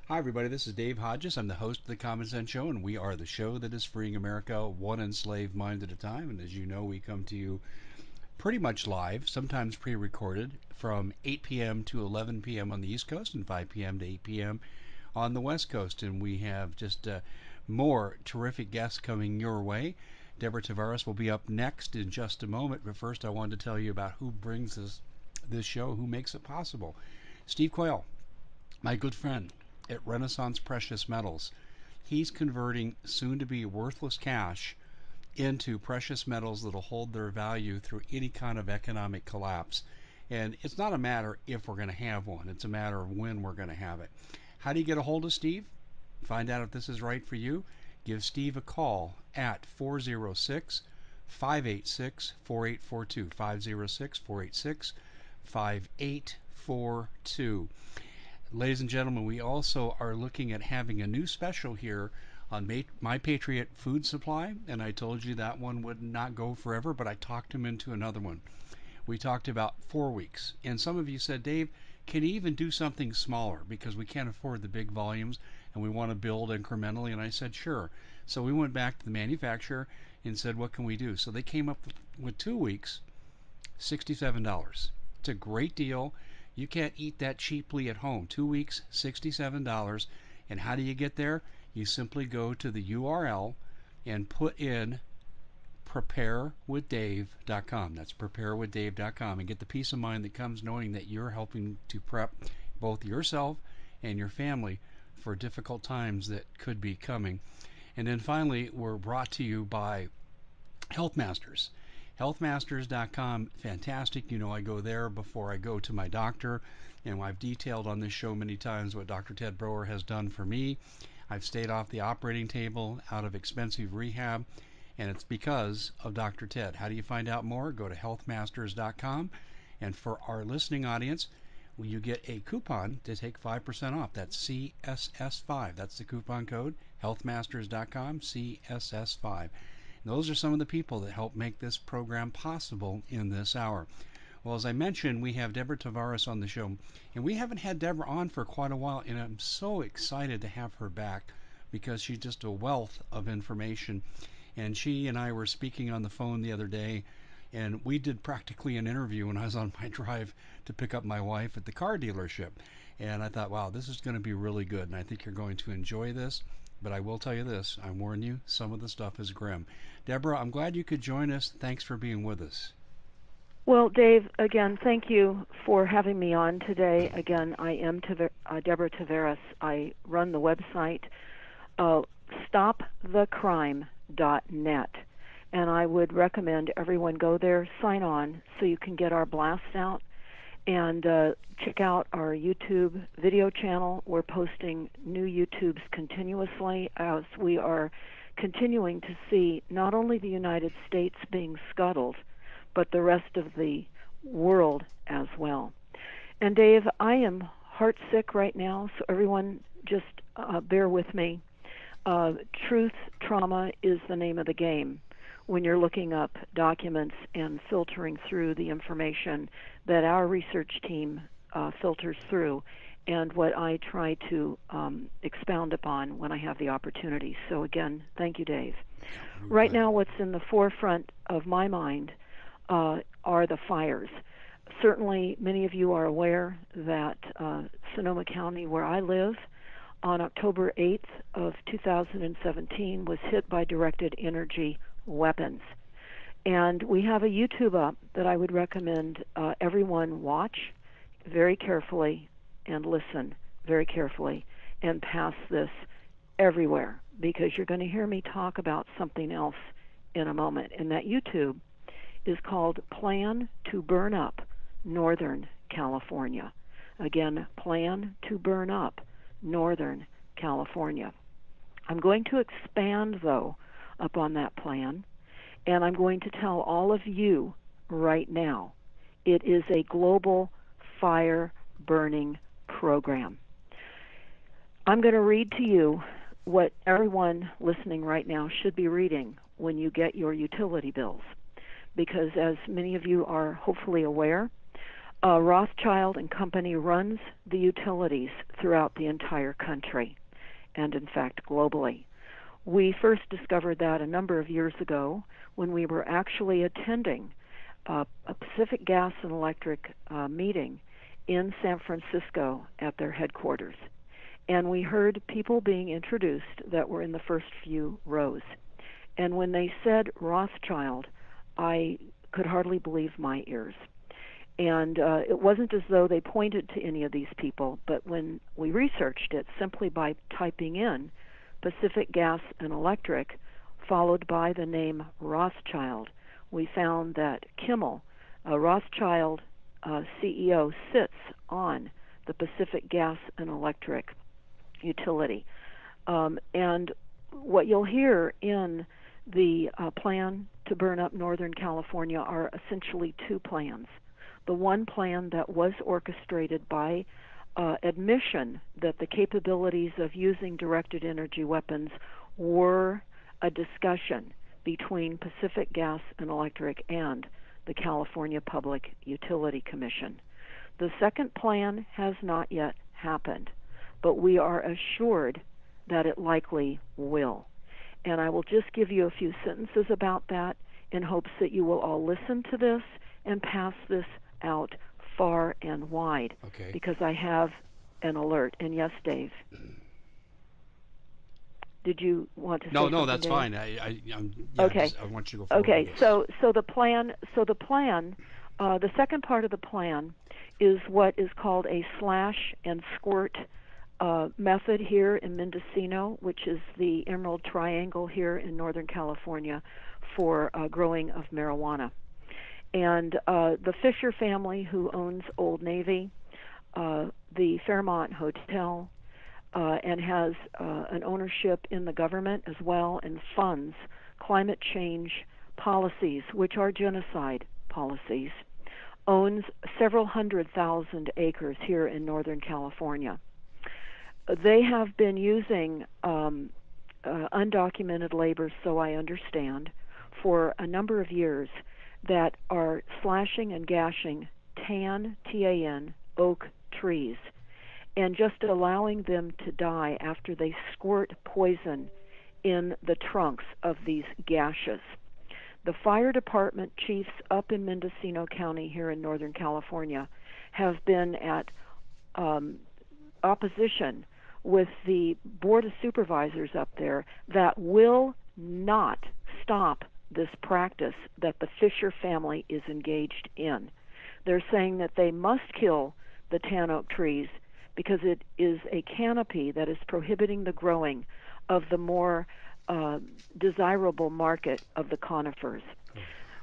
Hi, everybody. This is Dave Hodges. I'm the host of the Common Sense Show, and we are the show that is freeing America one enslaved mind at a time. And as you know, we come to you pretty much live, sometimes pre recorded, from 8 p.m. to 11 p.m. on the East Coast and 5 p.m. to 8 p.m. on the West Coast. And we have just more terrific guests coming your way. Deborah Tavares will be up next in just a moment. But first, I wanted to tell you about who brings us this show, who makes it possible. Steve Quayle, my good friend at Renaissance Precious Metals. He's converting soon to be worthless cash into precious metals that'll hold their value through any kind of economic collapse. And it's not a matter if we're going to have one, it's a matter of when we're going to have it. How do you get a hold of Steve? Find out if this is right for you. Give Steve a call at 406 586 4842. 486 5842. Ladies and gentlemen, we also are looking at having a new special here on My Patriot Food Supply, and I told you that one would not go forever, but I talked him into another one. We talked about 4 weeks, and some of you said, Dave, can you even do something smaller because we can't afford the big volumes and we want to build incrementally? And I said, sure. So we went back to the manufacturer and said, what can we do? So they came up with 2 weeks, $67. It's a great deal. You can't eat that cheaply at home. 2 weeks, $67. And how do you get there? You simply go to the URL and put in preparewithdave.com. That's preparewithdave.com, and get the peace of mind that comes knowing that you're helping to prep both yourself and your family for difficult times that could be coming. And then finally, we're brought to you by Health Masters. Healthmasters.com, fantastic. You know, I go there before I go to my doctor, and I've detailed on this show many times what Dr. Ted Broer has done for me. I've stayed off the operating table, out of expensive rehab, and it's because of Dr. Ted. How do you find out more? Go to healthmasters.com, and for our listening audience, you get a coupon to take 5% off. That's CSS5. That's the coupon code, healthmasters.com, CSS5. Those are some of the people that help make this program possible in this hour. Well, as I mentioned, we have Deborah Tavares on the show, and we haven't had Deborah on for quite a while, and I'm so excited to have her back because she's just a wealth of information. And she and I were speaking on the phone the other day, and we did practically an interview when I was on my drive to pick up my wife at the car dealership. And I thought, wow, this is going to be really good, and I think you're going to enjoy this. But I will tell you this, I warn you, some of the stuff is grim. Deborah, I'm glad you could join us. Thanks for being with us. Well, Dave, again, thank you for having me on today. Again, I am Deborah Tavares. I run the website stopthecrime.net, and I would recommend everyone go there, sign on, so you can get our blast out, and check out our YouTube video channel. We're posting new YouTubes continuously as we are continuing to see not only the United States being scuttled, but the rest of the world as well. And Dave, I am heartsick right now, so everyone just bear with me. Truth trauma is the name of the game when you're looking up documents and filtering through the information that our research team filters through, and what I try to expound upon when I have the opportunity. So again, thank you, Dave. Right now, what's in the forefront of my mind are the fires. Certainly, many of you are aware that Sonoma County, where I live, on October 8th of 2017 was hit by directed energy weapons. And we have a YouTube up that I would recommend everyone watch very carefully and listen very carefully and pass this everywhere, because you're going to hear me talk about something else in a moment. And that YouTube is called Plan to Burn Up Northern California. Again, Plan to Burn Up Northern California. I'm going to expand, though, upon that plan, and I'm going to tell all of you right now, it is a global fire burning program. I'm going to read to you what everyone listening right now should be reading when you get your utility bills, because as many of you are hopefully aware, Rothschild and Company runs the utilities throughout the entire country, and in fact globally. We first discovered that a number of years ago when we were actually attending a Pacific Gas and Electric meeting in San Francisco at their headquarters. And we heard people being introduced that were in the first few rows. And when they said Rothschild, I could hardly believe my ears. And it wasn't as though they pointed to any of these people, but when we researched it simply by typing in Pacific Gas and Electric, followed by the name Rothschild, we found that Kimmel, a Rothschild CEO, sits on the Pacific Gas and Electric utility. And what you'll hear in the plan to burn up Northern California are essentially two plans. The one plan that was orchestrated by admission that the capabilities of using directed energy weapons were a discussion between Pacific Gas and Electric and the California Public Utility Commission. The second plan has not yet happened, but we are assured that it likely will. And I will just give you a few sentences about that in hopes that you will all listen to this and pass this out far and wide, okay, because I have an alert. And yes, Dave. Did you want to say something? No, that's Dave? fine. Okay. I want you to go forward. Okay. With So the plan. The second part of the plan is what is called a slash and squirt method here in Mendocino, which is the Emerald Triangle here in Northern California for growing of marijuana. And the Fisher family, who owns Old Navy, the Fairmont Hotel, and has an ownership in the government as well, and funds climate change policies, which are genocide policies, owns several 100,000 acres here in Northern California. They have been using undocumented labor, so I understand, for a number of years, that are slashing and gashing T-A-N, oak trees, and just allowing them to die after they squirt poison in the trunks of these gashes. The fire department chiefs up in Mendocino County here in Northern California have been at opposition with the Board of Supervisors up there that will not stop this practice that the Fisher family is engaged in. They're saying that they must kill the tan oak trees because it is a canopy that is prohibiting the growing of the more desirable market of the conifers.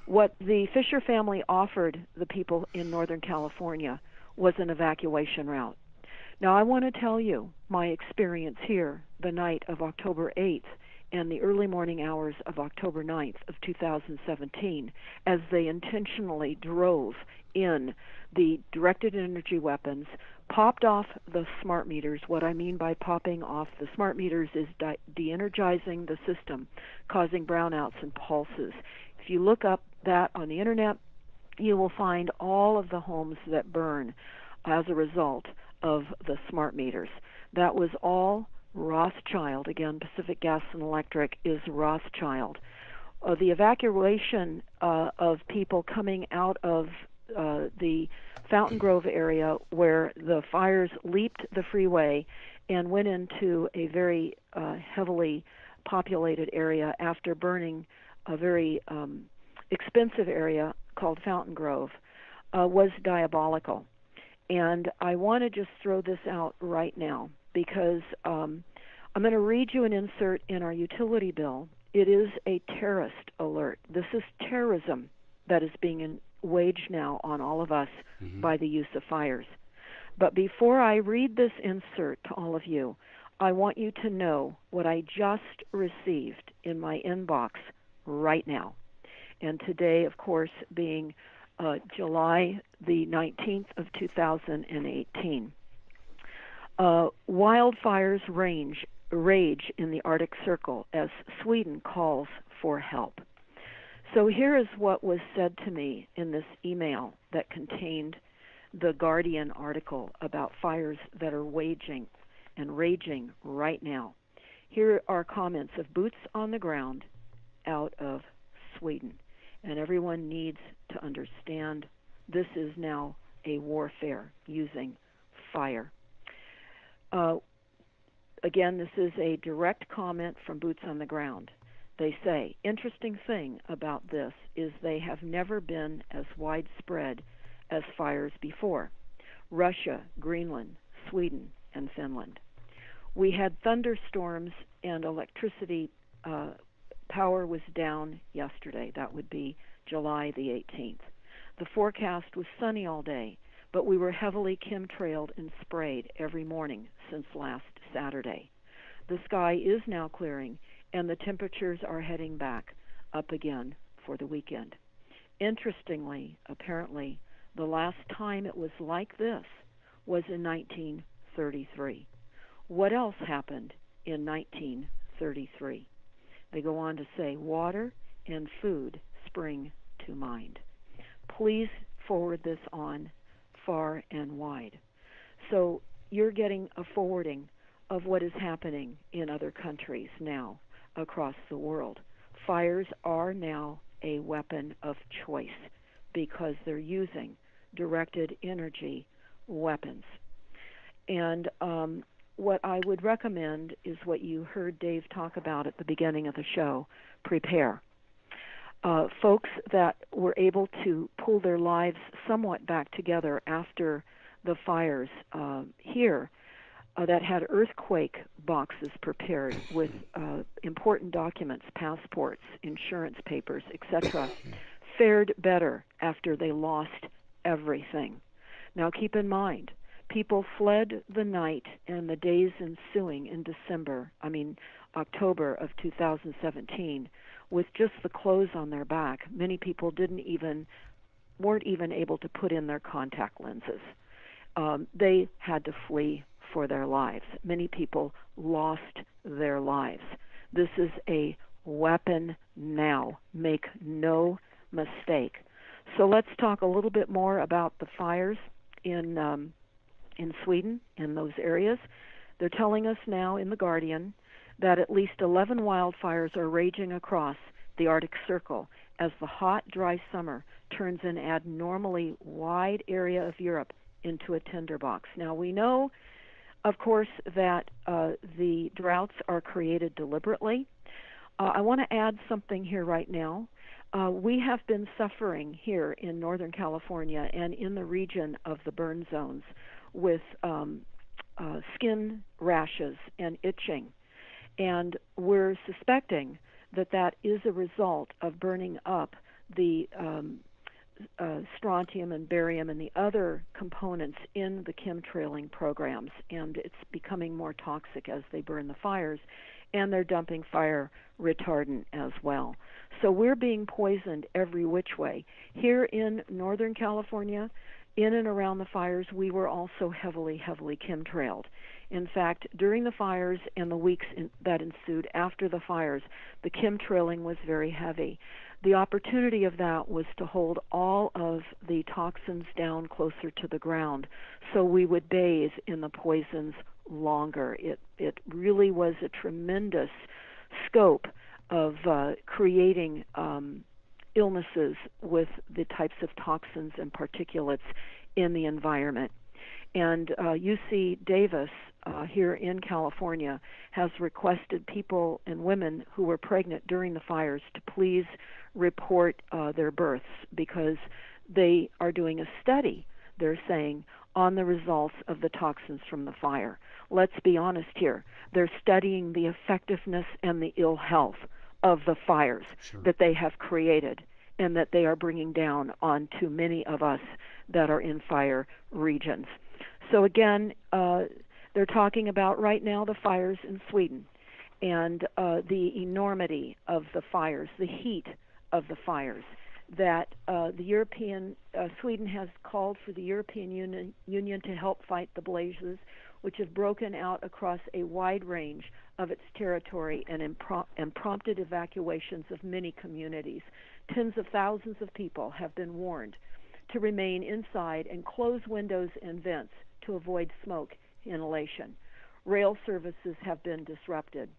What the Fisher family offered the people in Northern California was an evacuation route. Now, I want to tell you my experience here the night of October 8th and the early morning hours of October 9th of 2017, as they intentionally drove in the directed energy weapons, popped off the smart meters. What I mean by popping off the smart meters is de-energizing the system, causing brownouts and pulses. If you look up that on the internet, you will find all of the homes that burn as a result of the smart meters. That was all Rothschild. Again, Pacific Gas and Electric is Rothschild. The evacuation of people coming out of the Fountain Grove area, where the fires leaped the freeway and went into a very heavily populated area after burning a very expensive area called Fountain Grove, was diabolical. And I want to just throw this out right now, because I'm going to read you an insert in our utility bill. It is a terrorist alert. This is terrorism that is being waged now on all of us by the use of fires. But before I read this insert to all of you, I want you to know what I just received in my inbox right now. And today, of course, being July the 19th of 2018. Wildfires rage in the Arctic Circle as Sweden calls for help. So here is what was said to me in this email that contained the Guardian article about fires that are waging and raging right now. Here are comments of boots on the ground out of Sweden. And everyone needs to understand this is now a warfare using fire. Again, this is a direct comment from Boots on the Ground. They say, interesting thing about this is they have never been as widespread as fires before. Russia, Greenland, Sweden, and Finland. We had thunderstorms and electricity power was down yesterday. That would be July the 18th. The forecast was sunny all day, but we were heavily chemtrailed and sprayed every morning since last Saturday. The sky is now clearing, and the temperatures are heading back up again for the weekend. Interestingly, apparently, the last time it was like this was in 1933. What else happened in 1933? They go on to say, water and food spring to mind. Please forward this on far and wide. So you're getting a forwarding of what is happening in other countries now across the world. Fires are now a weapon of choice because they're using directed energy weapons. And what I would recommend is what you heard Dave talk about at the beginning of the show, prepare. Folks that were able to pull their lives somewhat back together after the fires here that had earthquake boxes prepared with important documents, passports, insurance papers, etc., fared better after they lost everything. Now keep in mind, people fled the night and the days ensuing in October of 2017, with just the clothes on their back. Many people weren't even able to put in their contact lenses. They had to flee for their lives. Many people lost their lives. This is a weapon now. Make no mistake. So let's talk a little bit more about the fires in Sweden, in those areas. They're telling us now in The Guardian that at least 11 wildfires are raging across the Arctic Circle as the hot, dry summer turns an abnormally wide area of Europe into a tinderbox. Now, we know, of course, that the droughts are created deliberately. I want to add something here right now. We have been suffering here in Northern California and in the region of the burn zones with skin rashes and itching. And we're suspecting that that is a result of burning up the strontium and barium and the other components in the chemtrailing programs, and it's becoming more toxic as they burn the fires, and they're dumping fire retardant as well. So we're being poisoned every which way. Here in Northern California, in and around the fires, we were also heavily chemtrailed. In fact, during the fires and the weeks that ensued after the fires, the chemtrailing was very heavy. The opportunity of that was to hold all of the toxins down closer to the ground so we would bathe in the poisons longer. It really was a tremendous scope of creating illnesses with the types of toxins and particulates in the environment. And UC Davis here in California has requested people and women who were pregnant during the fires to please report their births because they are doing a study, they're saying, on the results of the toxins from the fire. Let's be honest here. They're studying the effectiveness and the ill health of the fires that they have created and that they are bringing down onto many of us that are in fire regions. So again, they're talking about right now the fires in Sweden and the enormity of the fires, the heat of the fires, that Sweden has called for the European Union to help fight the blazes, which have broken out across a wide range of its territory and prompted evacuations of many communities. Tens of thousands of people have been warned to remain inside and close windows and vents to avoid smoke inhalation. Rail services have been disrupted.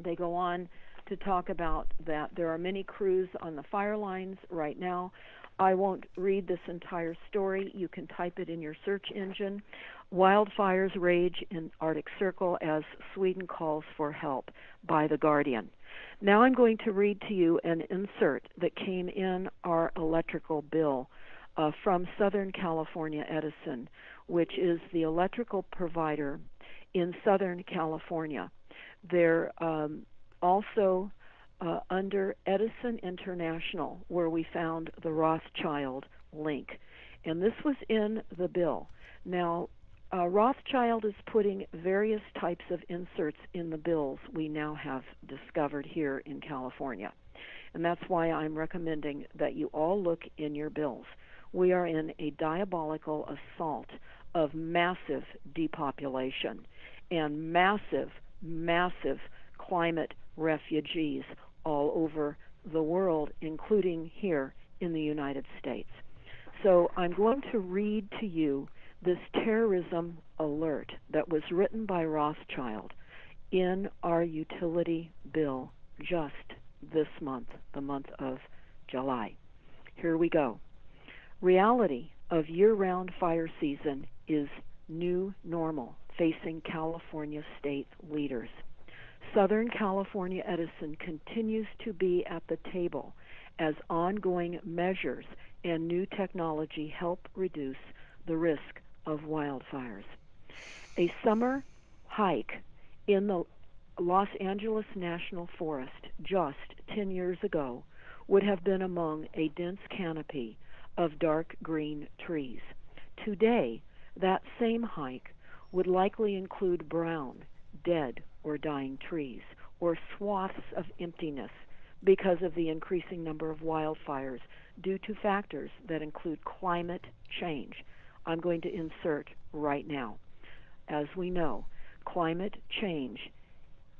They go on to talk about that there are many crews on the fire lines right now. I won't read this entire story. You can type it in your search engine. Wildfires rage in Arctic Circle as Sweden calls for help, by The Guardian. Now I'm going to read to you an insert that came in our electrical bill from Southern California Edison, which is the electrical provider in Southern California. They're also under Edison International, where we found the Rothschild link. And this was in the bill. Now, Rothschild is putting various types of inserts in the bills we now have discovered here in California. And that's why I'm recommending that you all look in your bills. We are in a diabolical assault of massive depopulation and massive, massive climate refugees all over the world, including here in the United States. So I'm going to read to you this terrorism alert that was written by Rothschild in our utility bill just this month, the month of July. Here we go. Reality of year-round fire season is new normal facing California state leaders. Southern California Edison continues to be at the table as ongoing measures and new technology help reduce the risk of wildfires. A summer hike in the Los Angeles National Forest just 10 years ago would have been among a dense canopy of dark green trees. Today, that same hike would likely include brown, dead, or dying trees, or swaths of emptiness because of the increasing number of wildfires due to factors that include climate change. I'm going to insert right now. As we know, climate change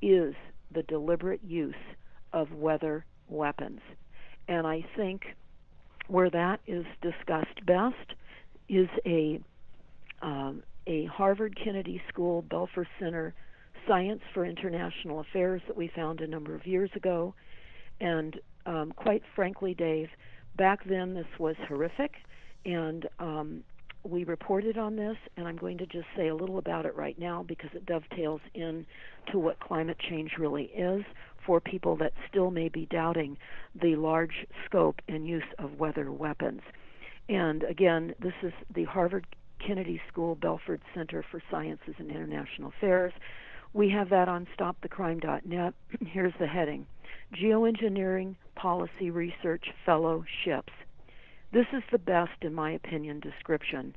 is the deliberate use of weather weapons. And I think where that is discussed best is a Harvard Kennedy School Belfer Center Science for International Affairs that we found a number of years ago. And quite frankly, Dave, back then this was horrific, and we reported on this, and I'm going to just say a little about it right now because it dovetails into what climate change really is for people that still may be doubting the large scope and use of weather weapons. And again, this is the Harvard Kennedy School Belford Center for Sciences and International Affairs. We have that on stopthecrime.net. Here's the heading: Geoengineering Policy Research Fellowships. This is the best, in my opinion, description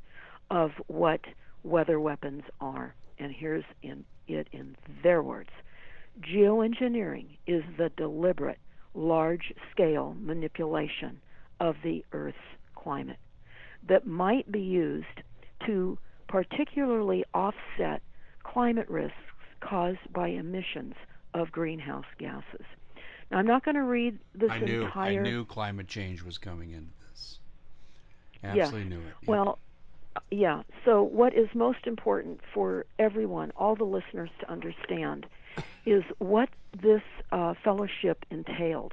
of what weather weapons are. And here's it in their words. Geoengineering is the deliberate, large-scale manipulation of the Earth's climate that might be used to particularly offset climate risks caused by emissions of greenhouse gases. Now, I'm not going to read this entire... I knew climate change was coming into this. Yes. Absolutely knew it. Yep. Well, yeah. So what is most important for everyone, all the listeners to understand, is what this fellowship entailed.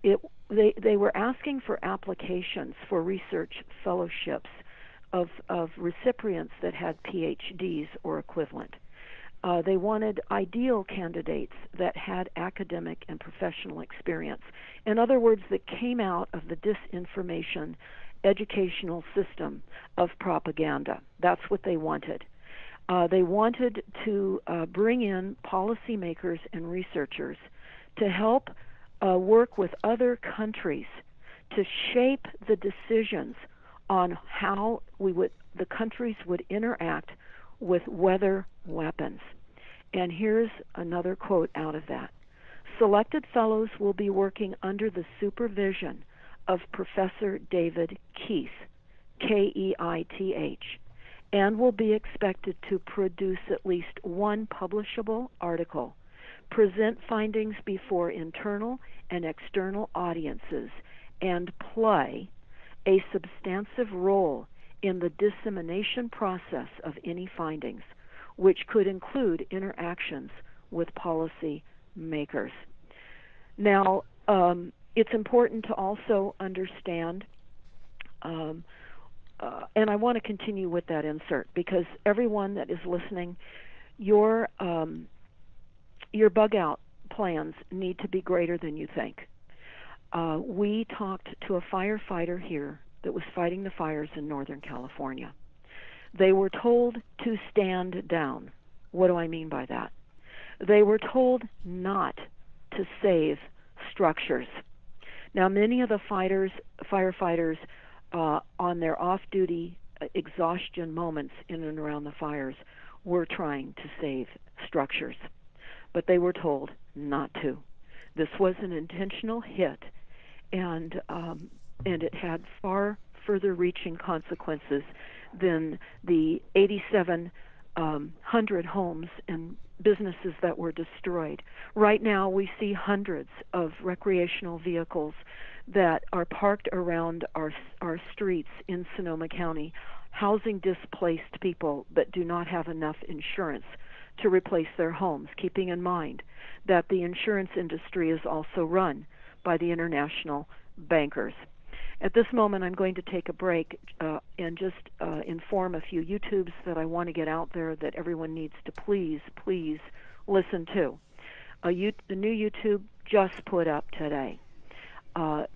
They were asking for applications for research fellowships of recipients that had PhDs or equivalent. They wanted ideal candidates that had academic and professional experience. In other words, that came out of the disinformation educational system of propaganda. That's what they wanted. They wanted to bring in policymakers and researchers to help work with other countries to shape the decisions on how the countries would interact with weather weapons. And here's another quote out of that. Selected fellows will be working under the supervision of Professor David Keith, Keith, and will be expected to produce at least one publishable article, present findings before internal and external audiences, and play a substantive role in the dissemination process of any findings, which could include interactions with policy makers. Now, it's important to also understand, um, and I want to continue with that insert because everyone that is listening, your your bug out plans need to be greater than you think. We talked to a firefighter here that was fighting the fires in Northern California. They were told to stand down. What do I mean by that? They were told not to save structures. Now, many of the firefighters, on their off-duty exhaustion moments in and around the fires, were trying to save structures, but they were told not to. This was an intentional hit, and it had far further reaching consequences than the 8,700 homes and businesses that were destroyed. Right now, we see hundreds of recreational vehicles that are parked around our streets in Sonoma County, housing displaced people that do not have enough insurance to replace their homes, keeping in mind that the insurance industry is also run by the international bankers. At this moment, I'm going to take a break and just inform a few YouTubes that I want to get out there that everyone needs to please listen to. The new YouTube just put up today, and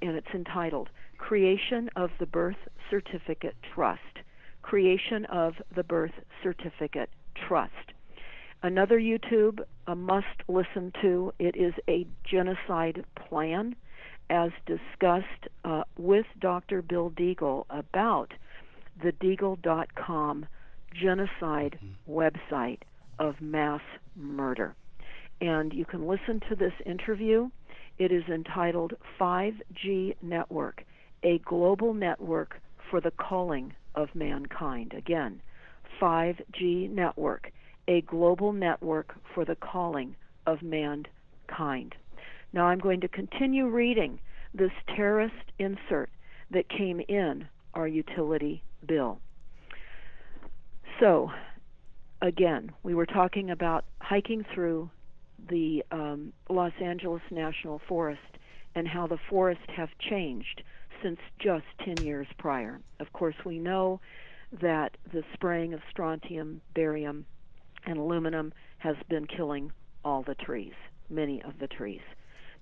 it's entitled Creation of the Birth Certificate Trust. Creation of the Birth Certificate Trust. Another YouTube, a must listen to, it is a genocide plan, as discussed with Dr. Bill Deagle about the Deagle.com genocide website of mass murder. And you can listen to this interview. It is entitled 5G Network, a global network for the calling of mankind. Again, 5G Network, a global network for the calling of mankind. Now I'm going to continue reading this terrorist insert that came in our utility bill. So, again, we were talking about hiking through the Los Angeles National Forest and how the forests have changed since just 10 years prior. Of course, we know that the spraying of strontium, barium, and aluminum has been killing all the trees, many of the trees.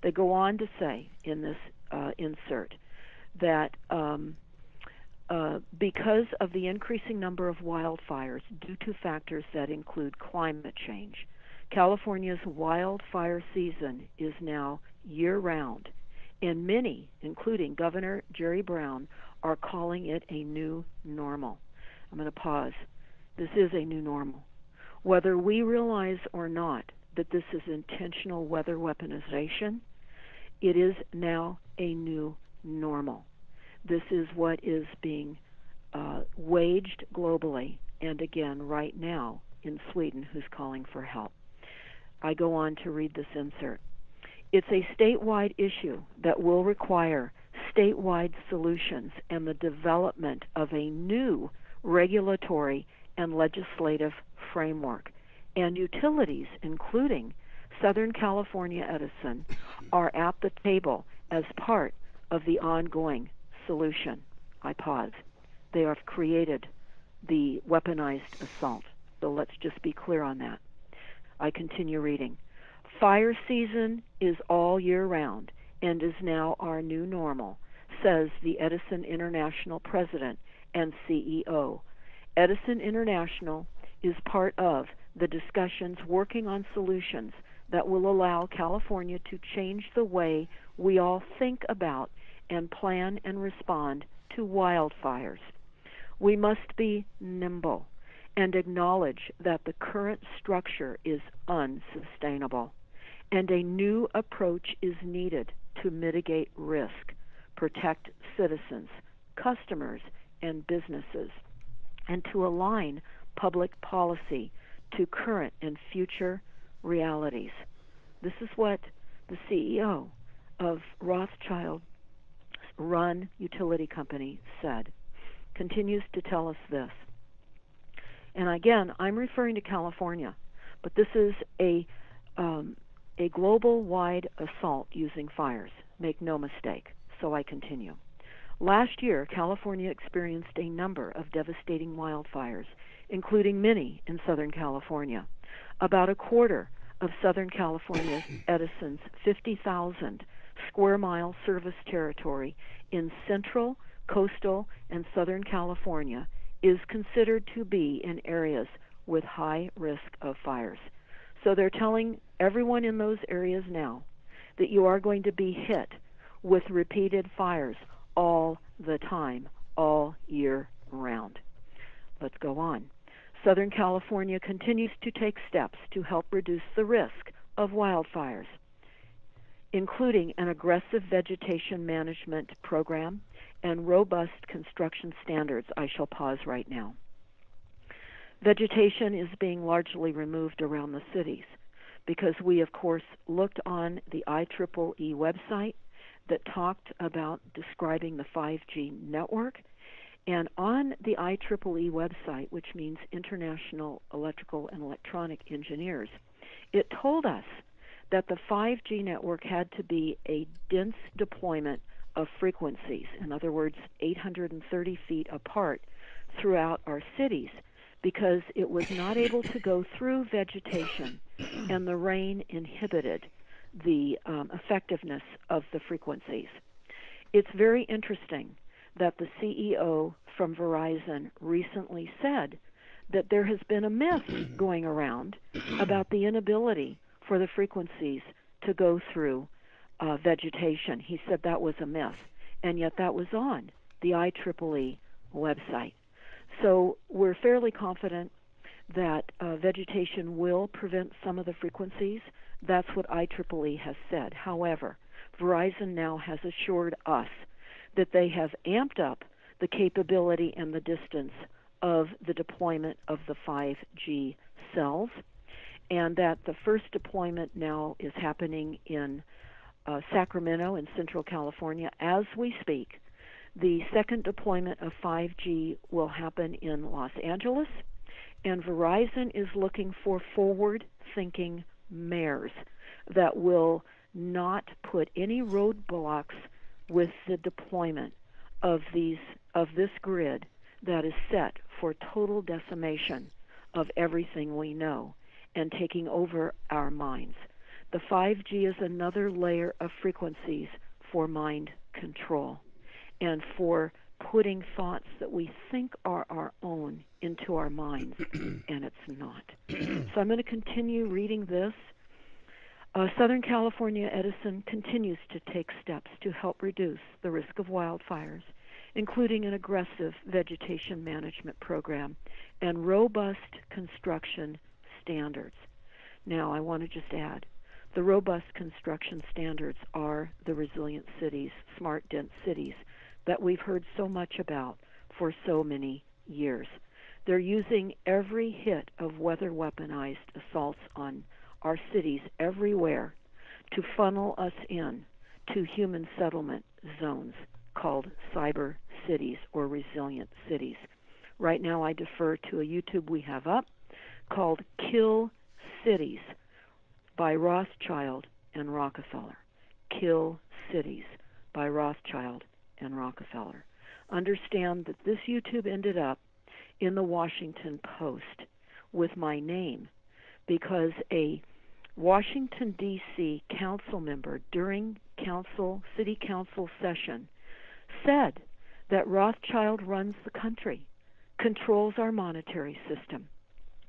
They go on to say in this insert that because of the increasing number of wildfires due to factors that include climate change, California's wildfire season is now year-round, and many, including Governor Jerry Brown, are calling it a new normal. I'm going to pause. This is a new normal. Whether we realize or not that this is intentional weather weaponization, it is now a new normal. This is what is being waged globally, and again, right now in Sweden, who's calling for help. I go on to read this insert. It's a statewide issue that will require statewide solutions and the development of a new regulatory and legislative framework. And utilities, including Southern California Edison, are at the table as part of the ongoing solution. I pause. They have created the weaponized assault. So let's just be clear on that. I continue reading. Fire season is all year round and is now our new normal, says the Edison International president and CEO. Edison International is part of the discussions working on solutions that will allow California to change the way we all think about and plan and respond to wildfires. We must be nimble and acknowledge that the current structure is unsustainable, and a new approach is needed to mitigate risk, protect citizens, customers, and businesses, and to align public policy to current and future realities. This is what the CEO of Rothschild run utility company said, continues to tell us this. And again, I'm referring to California, but this is a global-wide assault using fires. Make no mistake. So I continue. Last year, California experienced a number of devastating wildfires, including many in Southern California. About a quarter of Southern California Edison's 50,000 square mile service territory in central, coastal, and Southern California is considered to be in areas with high risk of fires. So they're telling everyone in those areas now that you are going to be hit with repeated fires all the time, all year round. Let's go on. Southern California continues to take steps to help reduce the risk of wildfires, including an aggressive vegetation management program and robust construction standards. I shall pause right now. Vegetation is being largely removed around the cities because we, of course, looked on the IEEE website that talked about describing the 5G network. And on the IEEE website, which means International Electrical and Electronic Engineers, it told us that the 5G network had to be a dense deployment of frequencies, in other words, 830 feet apart throughout our cities, because it was not able to go through vegetation, and the rain inhibited the effectiveness of the frequencies. It's very interesting that the CEO from Verizon recently said that there has been a myth going around about the inability for the frequencies to go through vegetation. He said that was a myth, and yet that was on the IEEE website. So we're fairly confident that vegetation will prevent some of the frequencies. That's what IEEE has said. However, Verizon now has assured us that they have amped up the capability and the distance of the deployment of the 5G cells, and that the first deployment now is happening in Sacramento in Central California as we speak. The second deployment of 5G will happen in Los Angeles, and Verizon is looking for forward-thinking mayors that will not put any roadblocks with the deployment of this grid that is set for total decimation of everything we know and taking over our minds. The 5G is another layer of frequencies for mind control and for putting thoughts that we think are our own into our minds, and it's not. So I'm going to continue reading this. Southern California Edison continues to take steps to help reduce the risk of wildfires, including an aggressive vegetation management program and robust construction standards. Now, I want to just add, the robust construction standards are the resilient cities, smart, dense cities that we've heard so much about for so many years. They're using every hit of weather-weaponized assaults on our cities everywhere to funnel us in to human settlement zones called cyber cities or resilient cities. Right now I defer to a YouTube we have up called Kill Cities by Rothschild and Rockefeller. Kill Cities by Rothschild and Rockefeller. Understand that this YouTube ended up in the Washington Post with my name because a Washington, D.C. council member during city council session said that Rothschild runs the country, controls our monetary system,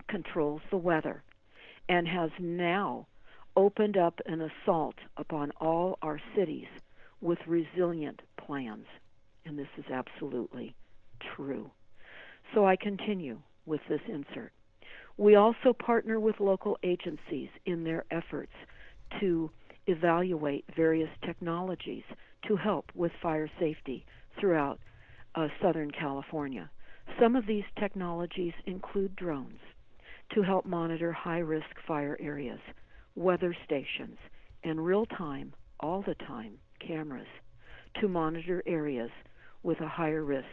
controls the weather, and has now opened up an assault upon all our cities with resilient plans. And this is absolutely true. So I continue with this insert. We also partner with local agencies in their efforts to evaluate various technologies to help with fire safety throughout Southern California. Some of these technologies include drones to help monitor high-risk fire areas, weather stations, and real-time, all the time, cameras to monitor areas with a higher risk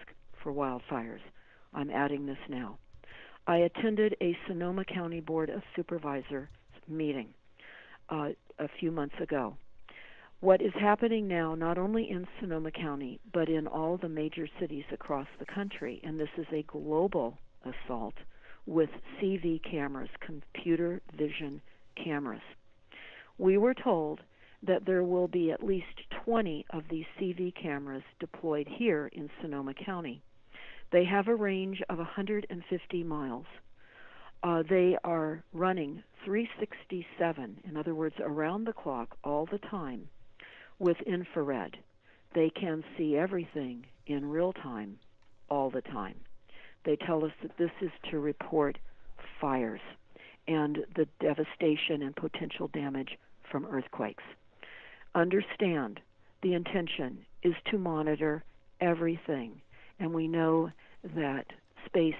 for wildfires. I'm adding this now. I attended a Sonoma County Board of Supervisors meeting a few months ago. What is happening now, not only in Sonoma County, but in all the major cities across the country, and this is a global assault with CV cameras, computer vision cameras. We were told that there will be at least 20 of these CV cameras deployed here in Sonoma County. They have a range of 150 miles. They are running 367, in other words, around the clock all the time, with infrared. They can see everything in real time all the time. They tell us that this is to report fires and the devastation and potential damage from earthquakes. Understand, the intention is to monitor everything, and we know that space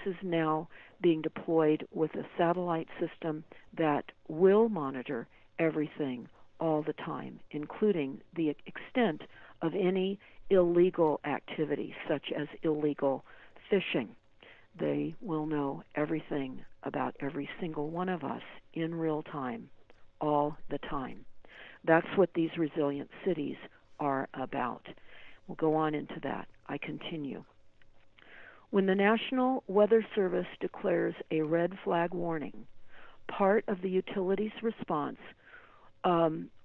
is now being deployed with a satellite system that will monitor everything all the time, including the extent of any illegal activity, such as illegal fishing. They will know everything about every single one of us in real time, all the time. That's what these resilient cities are about. We'll go on into that. I continue. When the National Weather Service declares a red flag warning, part of the utility's response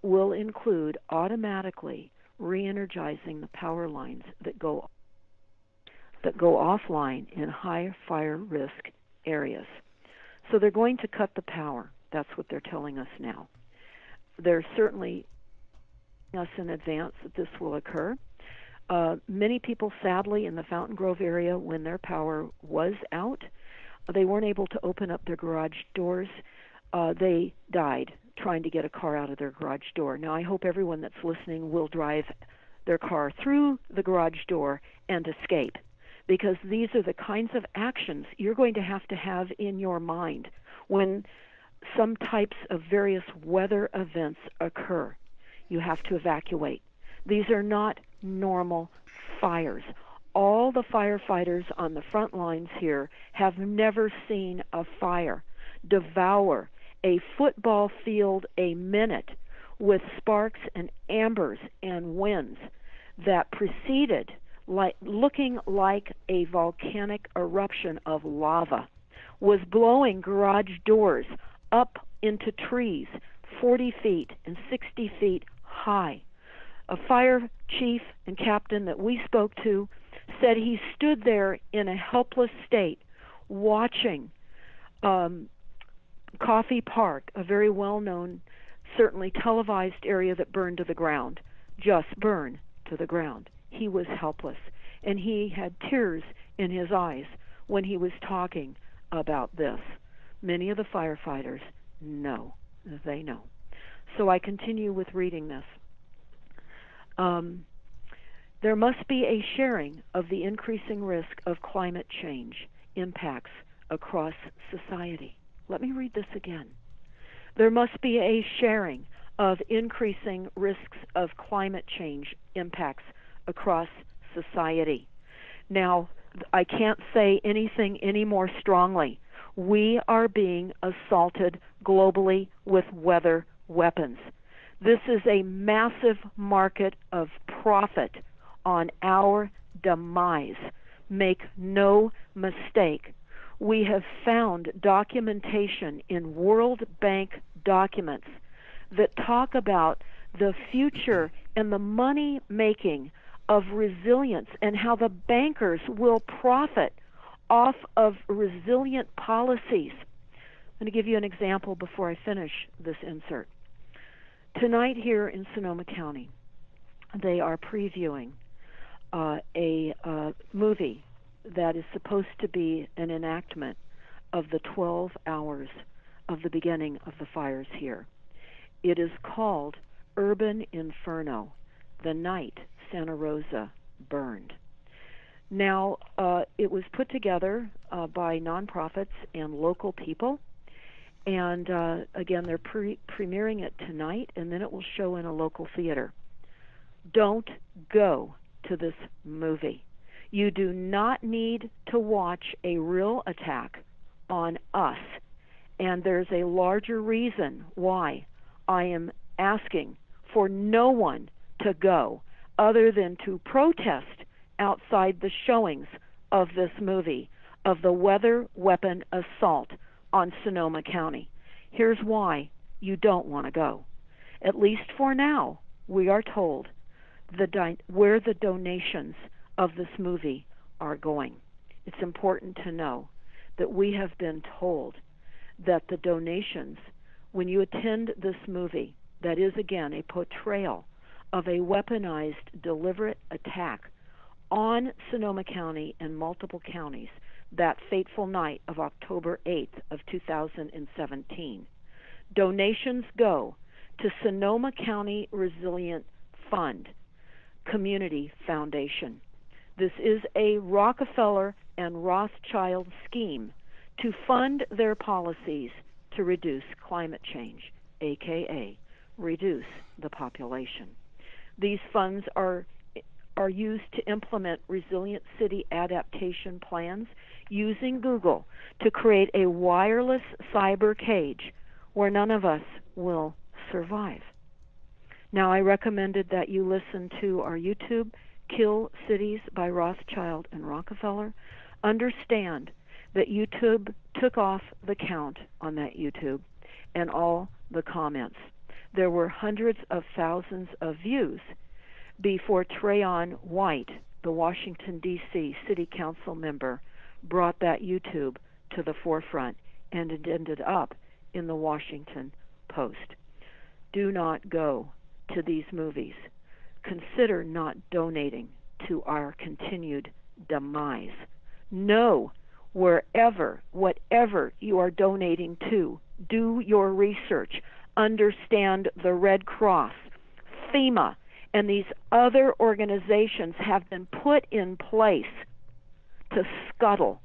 will include automatically re-energizing the power lines that go offline in high fire risk areas. So they're going to cut the power. That's what they're telling us now. They're certainly telling us in advance that this will occur. Many people, sadly, in the Fountain Grove area, when their power was out, they weren't able to open up their garage doors. They died trying to get a car out of their garage door. Now, I hope everyone that's listening will drive their car through the garage door and escape, because these are the kinds of actions you're going to have in your mind when some types of various weather events occur. You have to evacuate. These are not normal fires. All the firefighters on the front lines here have never seen a fire devour a football field a minute with sparks and ambers and winds that preceded, looking like a volcanic eruption of lava, was blowing garage doors up into trees 40 feet and 60 feet high. A fire chief and captain that we spoke to said he stood there in a helpless state watching Coffee Park, a very well-known, certainly televised area that burned to the ground, just burn to the ground. He was helpless, and he had tears in his eyes when he was talking about this. Many of the firefighters know. They know. So I continue with reading this. There must be a sharing of the increasing risk of climate change impacts across society. Let me read this again. There must be a sharing of increasing risks of climate change impacts across society. Now, I can't say anything any more strongly. We are being assaulted globally with weather weapons. This is a massive market of profit on our demise. Make no mistake. We have found documentation in World Bank documents that talk about the future and the money making of resilience and how the bankers will profit off of resilient policies. I'm going to give you an example before I finish this insert. Tonight here in Sonoma County, they are previewing a movie that is supposed to be an enactment of the 12 hours of the beginning of the fires here. It is called Urban Inferno, The Night Santa Rosa Burned. Now, it was put together by nonprofits and local people, and again, they're premiering it tonight, and then it will show in a local theater. Don't go to this movie. You do not need to watch a real attack on us. And there's a larger reason why I am asking for no one to go other than to protest outside the showings of this movie, of the weather weapon assault on Sonoma County. Here's why you don't want to go. At least for now, we are told where the donations of this movie are going. It's important to know that we have been told that the donations, when you attend this movie, that is again a portrayal of a weaponized, deliberate attack on Sonoma County and multiple counties that fateful night of October 8th of 2017. Donations go to Sonoma County Resilient Fund Community Foundation. This is a Rockefeller and Rothschild scheme to fund their policies to reduce climate change, aka reduce the population. These funds are used to implement resilient city adaptation plans using Google to create a wireless cyber cage where none of us will survive. Now, I recommended that you listen to our YouTube, Kill Cities by Rothschild and Rockefeller. Understand that YouTube took off the count on that YouTube and all the comments. There were hundreds of thousands of views before Trayon White, the Washington, D.C. City Council member, brought that YouTube to the forefront, and it ended up in the Washington Post. Do not go to these movies. Consider not donating to our continued demise. Know whatever you are donating to, do your research. Understand the Red Cross, FEMA, and these other organizations have been put in place to scuttle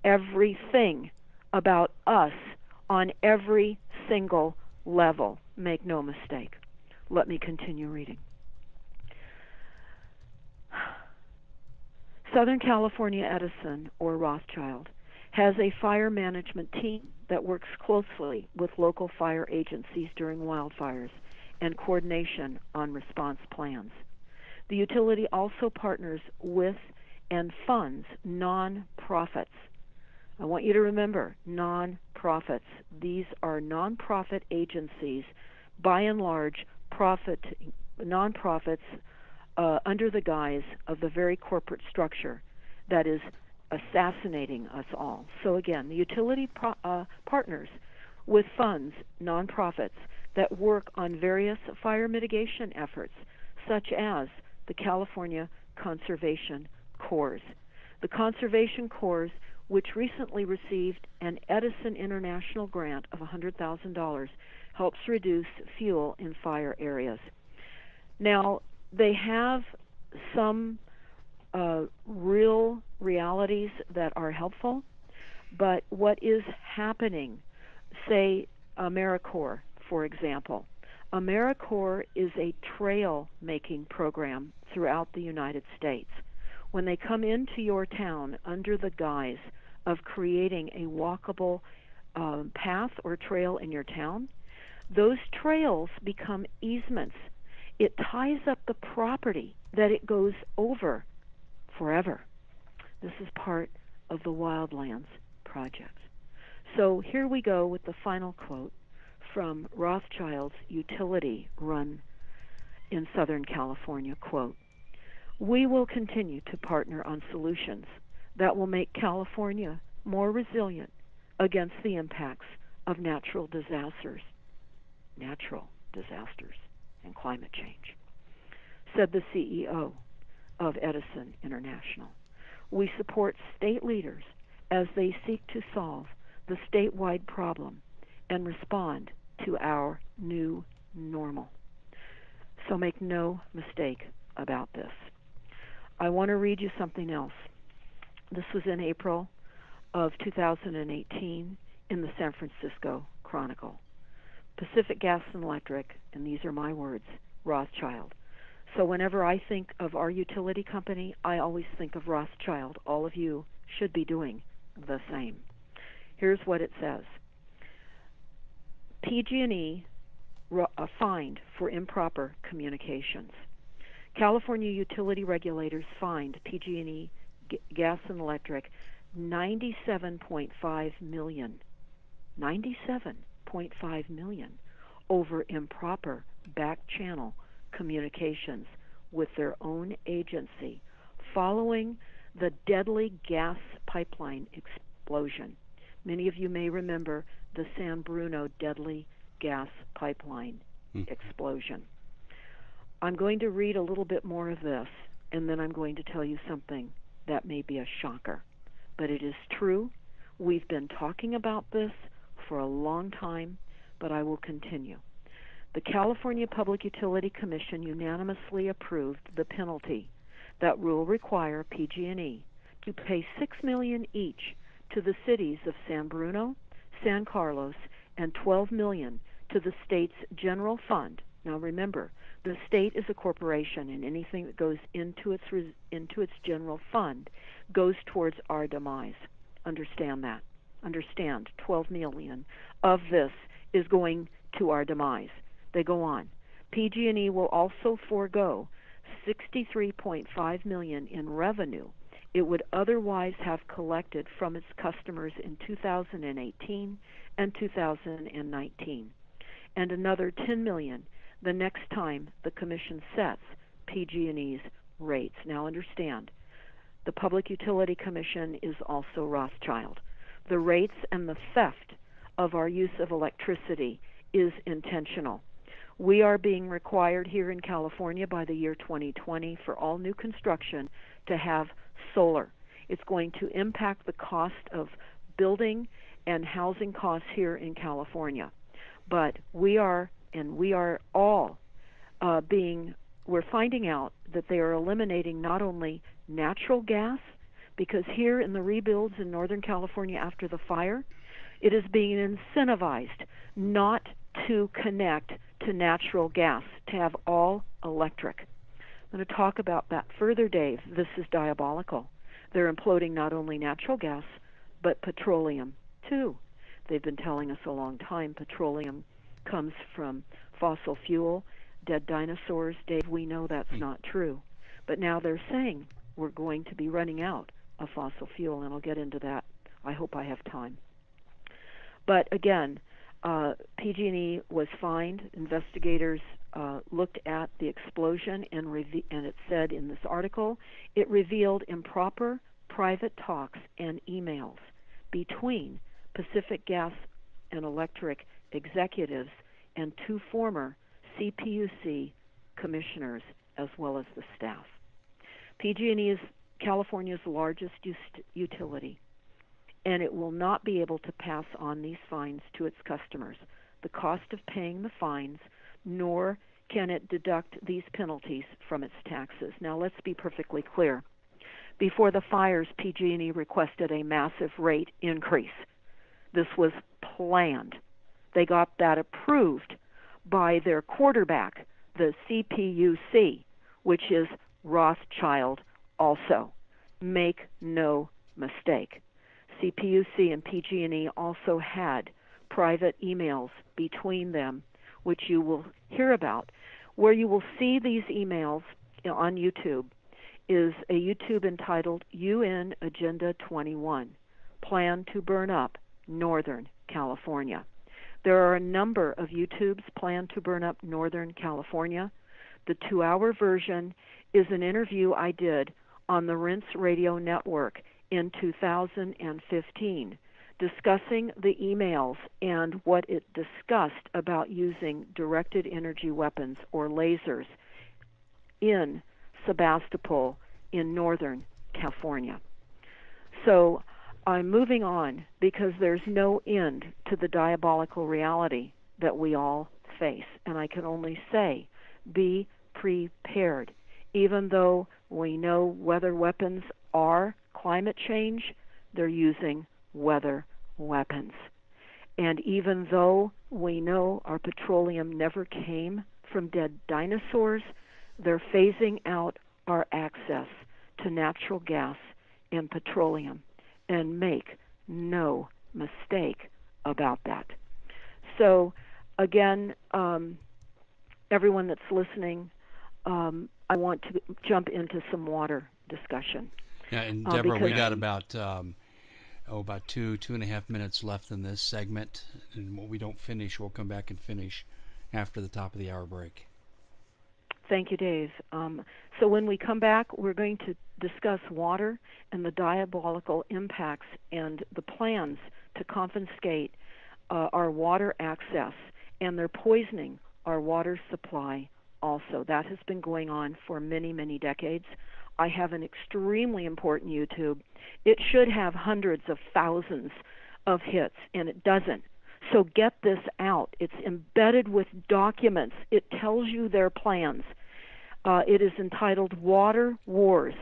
everything about us on every single level. Make no mistake. Let me continue reading. Southern California Edison, or Rothschild, has a fire management team that works closely with local fire agencies during wildfires and coordination on response plans. The utility also partners with and funds nonprofits. I want you to remember, nonprofits. These are nonprofit agencies, by and large, nonprofits under the guise of the very corporate structure that is assassinating us all. So again, the utility partners with funds, nonprofits, that work on various fire mitigation efforts, such as the California Conservation Corps. The Conservation Corps, which recently received an Edison International grant of $100,000, helps reduce fuel in fire areas. Now, they have some real realities that are helpful, but what is happening, say AmeriCorps, for example. AmeriCorps is a trail-making program throughout the United States. When they come into your town under the guise of creating a walkable path or trail in your town, those trails become easements. It ties up the property that it goes over forever. This is part of the Wildlands Project. So here we go with the final quote from Rothschild's utility run in Southern California. Quote, "We will continue to partner on solutions that will make California more resilient against the impacts of natural disasters and climate change," said the CEO of Edison International. "We support state leaders as they seek to solve the statewide problem and respond to our new normal." So make no mistake about this. I want to read you something else. This was in April of 2018 in the San Francisco Chronicle. Pacific Gas and Electric, and these are my words, Rothschild, So whenever I think of our utility company, I always think of Rothschild. All of you should be doing the same. Here's what it says. PG&E fined for improper communications. California utility regulators fined PG&E Gas and Electric $97.5 million. $97.5 million over improper back-channel communications with their own agency following the deadly gas pipeline explosion. Many of you may remember the San Bruno deadly gas pipeline explosion. I'm going to read a little bit more of this, and then I'm going to tell you something that may be a shocker. But it is true. We've been talking about this for a long time, but I will continue. The California Public Utility Commission unanimously approved the penalty that will require PG&E to pay $6 million each to the cities of San Bruno, San Carlos, and $12 million to the state's general fund. Now remember, the state is a corporation, and anything that goes into its general fund goes towards our demise. Understand that. Understand, $12 million of this is going to our demise. They go on. PG&E will also forego $63.5 million in revenue it would otherwise have collected from its customers in 2018 and 2019, and another $10 million the next time the Commission sets PG&E's rates. Now understand, the Public Utility Commission is also Rothschild. The rates and the theft of our use of electricity is intentional. We are being required here in California by the year 2020 for all new construction to have solar. It's going to impact the cost of building and housing costs here in California. But we're finding out that they are eliminating not only natural gas, because here in the rebuilds in Northern California after the fire, it is being incentivized not to connect to natural gas, to have all electric. I'm going to talk about that further, Dave. This is diabolical. They're imploding not only natural gas, but petroleum, too. They've been telling us a long time petroleum comes from fossil fuel, dead dinosaurs. Dave, we know that's not true. But now they're saying we're going to be running out of fossil fuel, and I'll get into that. I hope I have time. But again, PG&E was fined. Investigators looked at the explosion, and it said in this article, it revealed improper private talks and emails between Pacific Gas and Electric executives and two former CPUC commissioners, as well as the staff. PG&E is California's largest utility, and it will not be able to pass on these fines to its customers, the cost of paying the fines, nor can it deduct these penalties from its taxes. Now, let's be perfectly clear. Before the fires, PG&E requested a massive rate increase. This was planned. They got that approved by their quarterback, the CPUC, which is Rothschild also. Make no mistake. CPUC and PG&E also had private emails between them, which you will hear about. Where you will see these emails on YouTube is a YouTube entitled UN Agenda 21, Plan to Burn Up Northern California. There are a number of YouTubes, Plan to Burn Up Northern California. The 2-hour version is an interview I did on the Rinse Radio Network in 2015, discussing the emails and what it discussed about using directed energy weapons or lasers in Sebastopol in Northern California. So I'm moving on because there's no end to the diabolical reality that we all face. And I can only say, be prepared. Even though we know weather weapons are climate change, they're using weather weapons. And even though we know our petroleum never came from dead dinosaurs, They're phasing out our access to natural gas and petroleum. And make no mistake about that. So, again, everyone that's listening, I want to jump into some water discussion Yeah, and Deborah, because we got about about 2.5 minutes left in this segment, and what we don't finish, we'll come back and finish after the top of the hour break. thank you, Dave. So when we come back, we're going to discuss water and the diabolical impacts and the plans to confiscate our water access, and they're poisoning our water supply also. That has been going on for many, many decades. I have an extremely important YouTube. It should have hundreds of thousands of hits, and it doesn't. So get this out. It's embedded with documents. It tells you their plans. It is entitled Water Wars,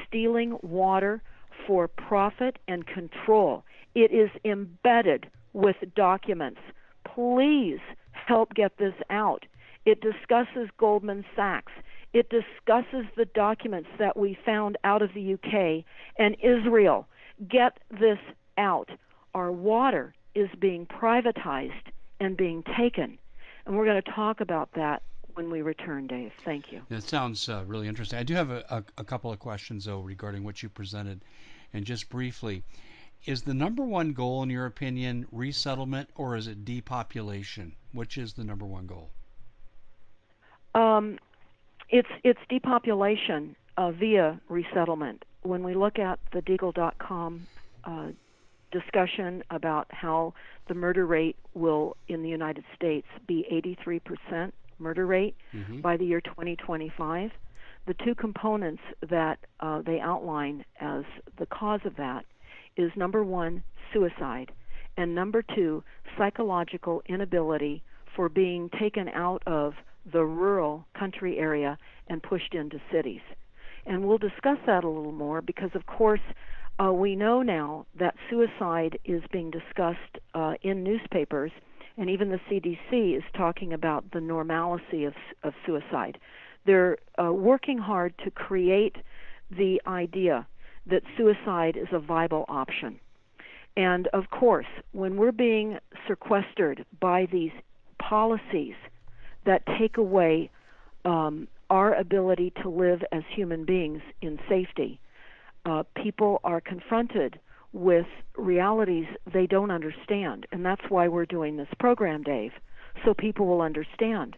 Stealing Water for Profit and Control. It is embedded with documents. Please help get this out. It discusses Goldman Sachs. It discusses the documents that we found out of the UK and Israel. Get this out. Our water is being privatized and being taken. And we're going to talk about that when we return, Dave. Thank you. That sounds really interesting. I do have a couple of questions, though, regarding what you presented. And just briefly, is the number one goal, in your opinion, resettlement, or is it depopulation? Which is the number one goal? Um, it's depopulation via resettlement. When we look at the Deagle.com discussion about how the murder rate will, in the United States, be 83% murder rate by the year 2025, the two components that they outline as the cause of that is, number one, suicide, and number two, psychological inability for being taken out of the rural country area and pushed into cities. And we'll discuss that a little more because, of course, we know now that suicide is being discussed in newspapers, and even the CDC is talking about the normalcy of suicide. They're working hard to create the idea that suicide is a viable option. And, of course, when we're being sequestered by these policies that take away our ability to live as human beings in safety, people are confronted with realities they don't understand. And that's why we're doing this program, Dave, so people will understand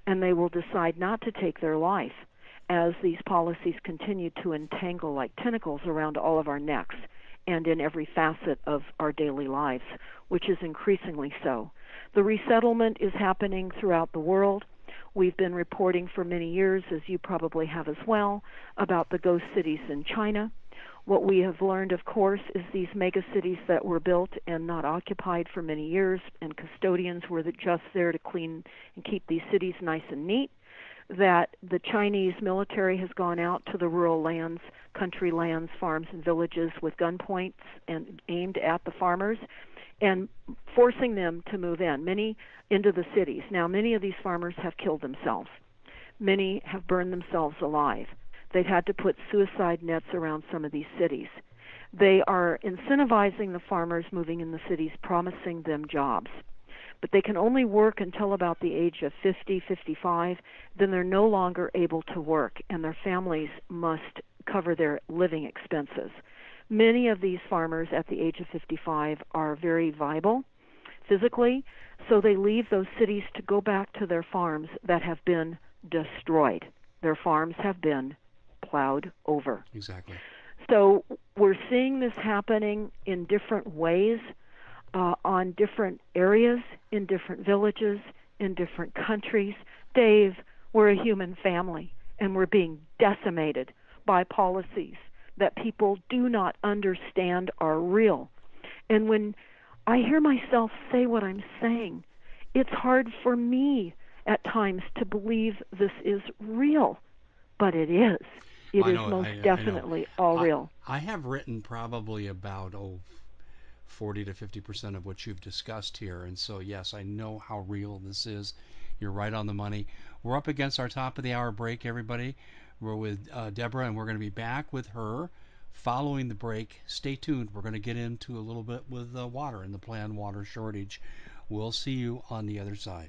and they will decide not to take their life as these policies continue to entangle like tentacles around all of our necks and in every facet of our daily lives, which is increasingly so. The resettlement is happening throughout the world. We've been reporting for many years, as you probably have as well, about the ghost cities in China. What we have learned, of course, is these megacities that were built and not occupied for many years, and custodians were just there to clean and keep these cities nice and neat, that the Chinese military has gone out to the rural lands, country lands, farms, and villages with gun points and aimed at the farmers and forcing them to move many into the cities. Now, many of these farmers have killed themselves. Many have burned themselves alive. They've had to put suicide nets around some of these cities. They are incentivizing the farmers moving in the cities, promising them jobs. But they can only work until about the age of 50, 55. Then they're no longer able to work, and their families must cover their living expenses. Many of these farmers at the age of 55 are very viable physically, so they leave those cities to go back to their farms that have been destroyed. Their farms have been plowed over. Exactly. So we're seeing this happening in different ways, on different areas, in different villages, in different countries. Dave, we're a human family, and we're being decimated by policies that people do not understand are real. And when I hear myself say what I'm saying, it's hard for me at times to believe this is real, but it is. It is most definitely all real. I have written probably about 40 to 50% of what you've discussed here, and so yes, I know how real this is, You're right on the money. We're up against our top of the hour break, everybody. We're with Deborah, and we're going to be back with her following the break. Stay tuned. We're going to get into a little bit with water and the planned water shortage. We'll see you on the other side.